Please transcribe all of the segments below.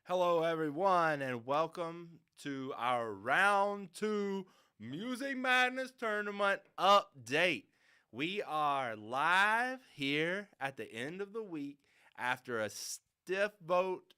Hello, everyone, and welcome to our round two Music Madness Tournament update. We are live here at the end of the week after a stiff vote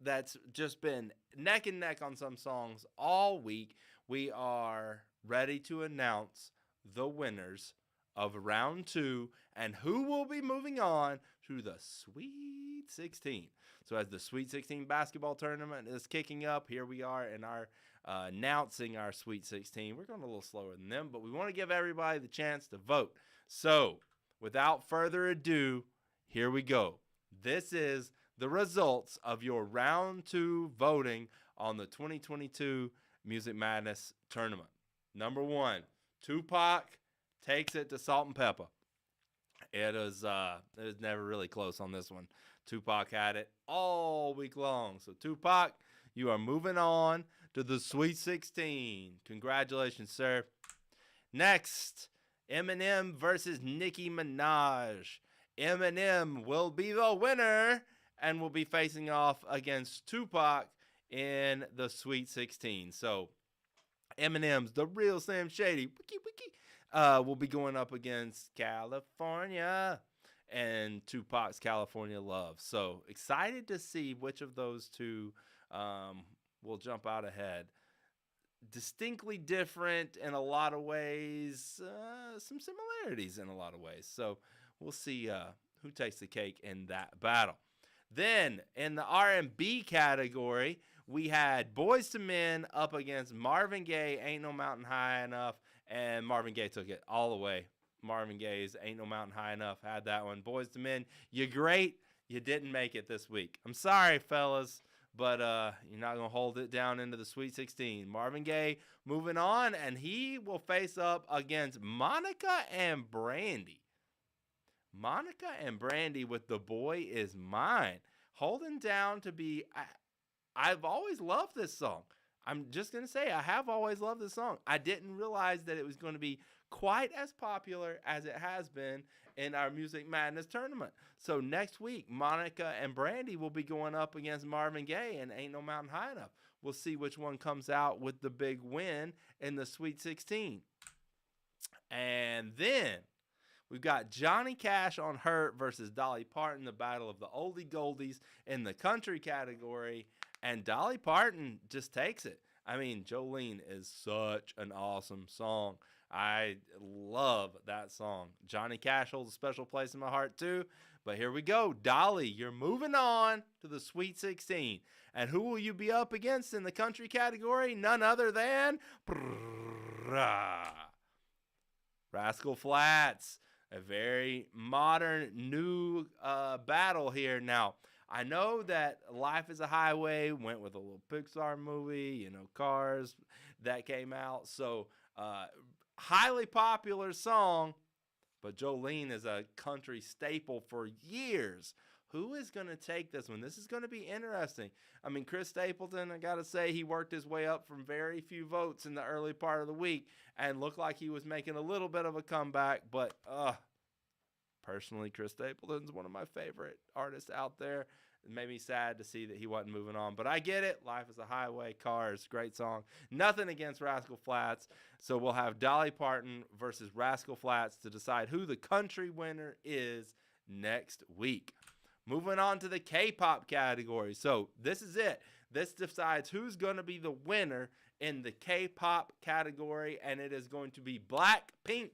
that's just been neck and neck on some songs all week. We are ready to announce the winners of round two and who will be moving on to the Sweet 16. So as the Sweet 16 basketball tournament is kicking up, here we are in our announcing our Sweet 16. We're going a little slower than them, but we want to give everybody the chance to vote. So without further ado, here we go. This is the results of your round two voting on the 2022 Music Madness tournament. Number one, Tupac takes it to Salt and Pepper. It was never really close on this one. Tupac had it all week long. So Tupac, you are moving on to the Sweet 16. Congratulations, sir. Next, Eminem versus Nicki Minaj. Eminem will be the winner and will be facing off against Tupac in the Sweet 16. So Eminem's the real Slim Shady will be going up against California and Tupac's California Love. So excited to see which of those two will jump out ahead. Distinctly different in a lot of ways, some similarities in a lot of ways. So we'll see who takes the cake in that battle. Then in the R&B category, we had Boyz II Men up against Marvin Gaye, Ain't No Mountain High Enough, and Marvin Gaye took it all the way. Marvin Gaye's Ain't No Mountain High Enough had that one. Boyz II Men, you're great. You didn't make it this week. I'm sorry, fellas, but you're not going to hold it down into the Sweet 16. Marvin Gaye moving on, and he will face up against Monica and Brandy. Monica and Brandy with The Boy Is Mine. Holding down to be... I've always loved this song. I'm just going to say I have always loved this song. I didn't realize that it was going to be quite as popular as it has been in our Music Madness tournament. So next week, Monica and Brandy will be going up against Marvin Gaye and Ain't No Mountain High Enough. We'll see which one comes out with the big win in the Sweet 16. And then we've got Johnny Cash on Hurt versus Dolly Parton, the battle of the oldie goldies in the country category. And Dolly Parton just takes it. I mean, Jolene is such an awesome song. I love that song. Johnny Cash holds a special place in my heart too. But here we go. Dolly, you're moving on to the Sweet 16. And who will you be up against in the country category? None other than Rascal Flatts. A very modern, new battle here. Now, I know that Life is a Highway went with a little Pixar movie, Cars that came out. So, highly popular song, but Jolene is a country staple for years. Who is going to take this one? This is going to be interesting. I mean, Chris Stapleton, I got to say, he worked his way up from very few votes in the early part of the week and looked like he was making a little bit of a comeback, but personally, Chris Stapleton's one of my favorite artists out there. It made me sad to see that he wasn't moving on, but I get it. Life is a Highway, Cars, great song. Nothing against Rascal Flatts. So we'll have Dolly Parton versus Rascal Flatts to decide who the country winner is next week. Moving on to the K-pop category. So this is it. This decides who's going to be the winner in the K-pop category, and it is going to be Blackpink.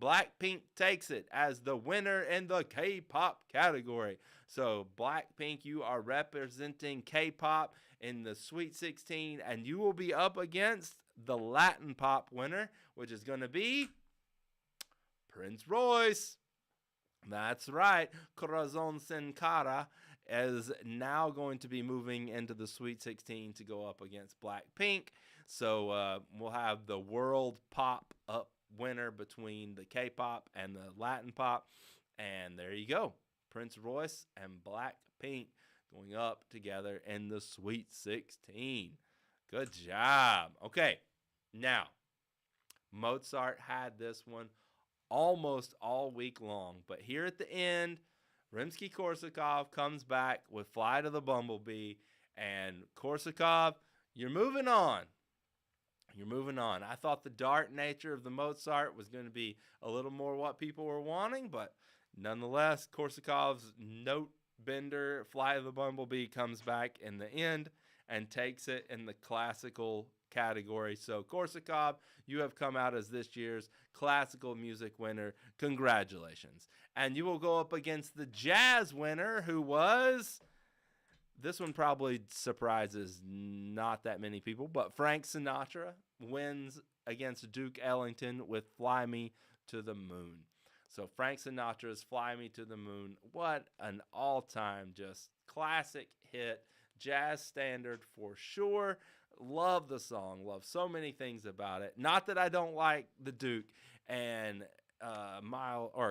Blackpink takes it as the winner in the K-pop category. So Blackpink, you are representing K-pop in the Sweet 16, and you will be up against the Latin pop winner, which is going to be Prince Royce. That's right. Corazon Sin Cara is now going to be moving into the Sweet 16 to go up against Blackpink. So we'll have the world pop up winner between the K-pop and the Latin pop. And there you go. Prince Royce and Blackpink going up together in the Sweet 16. Good job. Okay, now, Mozart had this one almost all week long. But here at the end, Rimsky-Korsakov comes back with Fly to the Bumblebee, And Korsakov, you're moving on. You're moving on. I thought the dark nature of the Mozart was going to be a little more what people were wanting, but nonetheless, Korsakov's note bender, Fly of the Bumblebee, comes back in the end and takes it in the classical category. So, Korsakov, you have come out as this year's classical music winner. Congratulations. And you will go up against the jazz winner, who was... This one probably surprises not that many people, but Frank Sinatra wins against Duke Ellington with Fly Me to the Moon. So Frank Sinatra's Fly Me to the Moon, what an all-time just classic hit, jazz standard for sure. Love the song, love so many things about it. Not that I don't like the Duke and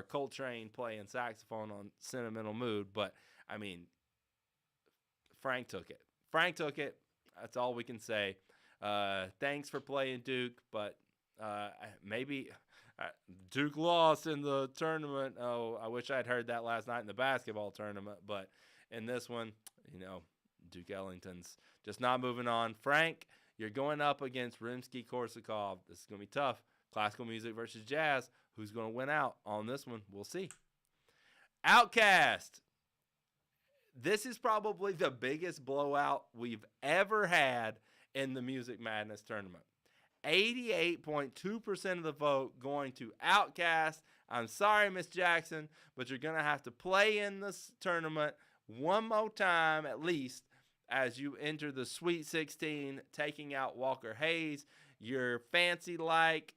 Coltrane playing saxophone on Sentimental Mood, but I mean, Frank took it. Frank took it. That's all we can say. Thanks for playing Duke, but maybe Duke lost in the tournament. Oh, I wish I'd heard that last night in the basketball tournament. But in this one, Duke Ellington's just not moving on. Frank, you're going up against Rimsky-Korsakov. This is going to be tough. Classical music versus jazz. Who's going to win out on this one? We'll see. Outkast. This is probably the biggest blowout we've ever had in the Music Madness tournament. 88.2% of the vote going to Outkast. I'm sorry, Miss Jackson, but you're going to have to play in this tournament one more time at least as you enter the Sweet 16, taking out Walker Hayes. Your fancy like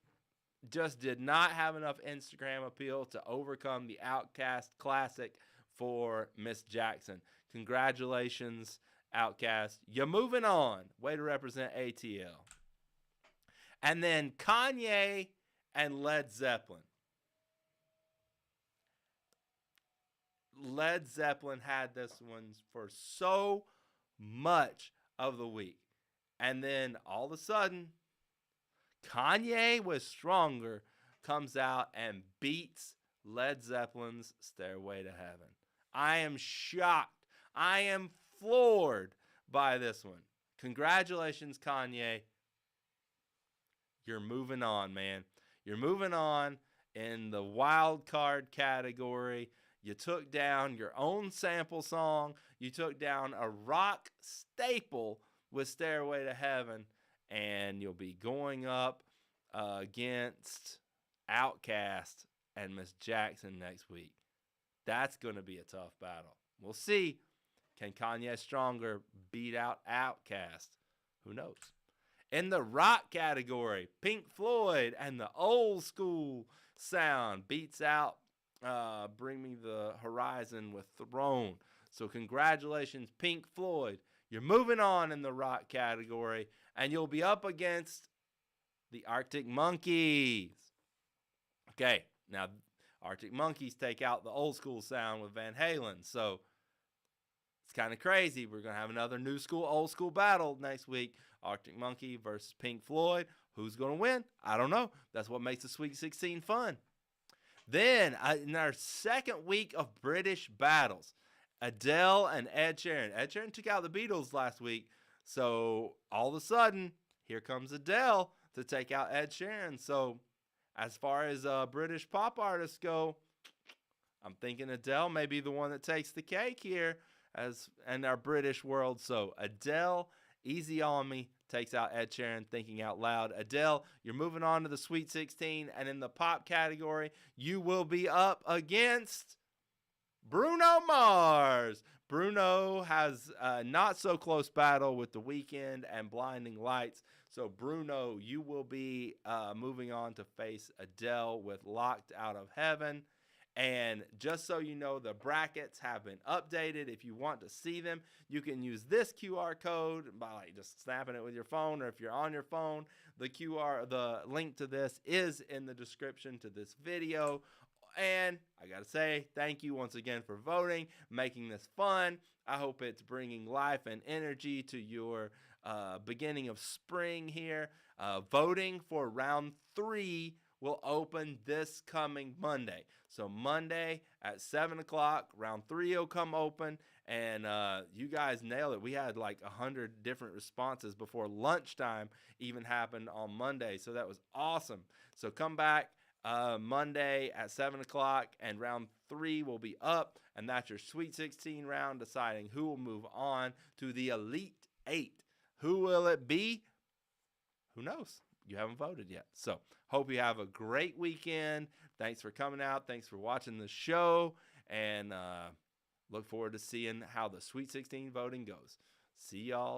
just did not have enough Instagram appeal to overcome the Outkast Classic for Miss Jackson. Congratulations, Outkast. You're moving on. Way to represent ATL. And then Kanye and Led Zeppelin. Led Zeppelin had this one for so much of the week. And then all of a sudden, Kanye was stronger, comes out and beats Led Zeppelin's Stairway to Heaven. I am shocked. I am floored by this one. Congratulations, Kanye. You're moving on, man. You're moving on in the wild card category. You took down your own sample song. You took down a rock staple with Stairway to Heaven. And you'll be going up against Outkast and Miss Jackson next week. That's going to be a tough battle. We'll see. Can Kanye Stronger beat out Outkast? Who knows? In the rock category, Pink Floyd and the old school sound beats out Bring Me the Horizon with Throne. So congratulations, Pink Floyd. You're moving on in the rock category, and you'll be up against the Arctic Monkeys. Okay, now Arctic Monkeys take out the old school sound with Van Halen. So it's kind of crazy. We're going to have another new school, old school battle next week. Arctic Monkey versus Pink Floyd. Who's going to win? I don't know. That's what makes the Sweet 16 fun. Then, in our second week of British battles, Adele and Ed Sheeran. Ed Sheeran took out the Beatles last week. So all of a sudden, here comes Adele to take out Ed Sheeran. So as far as British pop artists go, I'm thinking Adele may be the one that takes the cake here as in our British world. So Adele, Easy on Me, takes out Ed Sheeran, Thinking Out Loud. Adele, you're moving on to the Sweet 16. And in the pop category, you will be up against Bruno Mars. Bruno has a not so close battle with The Weeknd and Blinding Lights. So Bruno, you will be moving on to face Adele with Locked Out of Heaven. And just so you know, the brackets have been updated. If you want to see them, you can use this QR code by just snapping it with your phone, or if you're on your phone, the link to this is in the description to this video. And I got to say, thank you once again for voting, making this fun. I hope it's bringing life and energy to your beginning of spring here. Voting for round 3 will open this coming Monday. So Monday at 7 o'clock, round 3 will come open, and you guys nailed it. We had like 100 different responses before lunchtime even happened on Monday, so that was awesome. So come back Monday at 7 o'clock, and round 3 will be up, and that's your Sweet 16 round, deciding who will move on to the Elite 8. Who will it be? Who knows? You haven't voted yet. So hope you have a great weekend. Thanks for coming out. Thanks for watching the show, and look forward to seeing how the Sweet 16 voting goes. See y'all.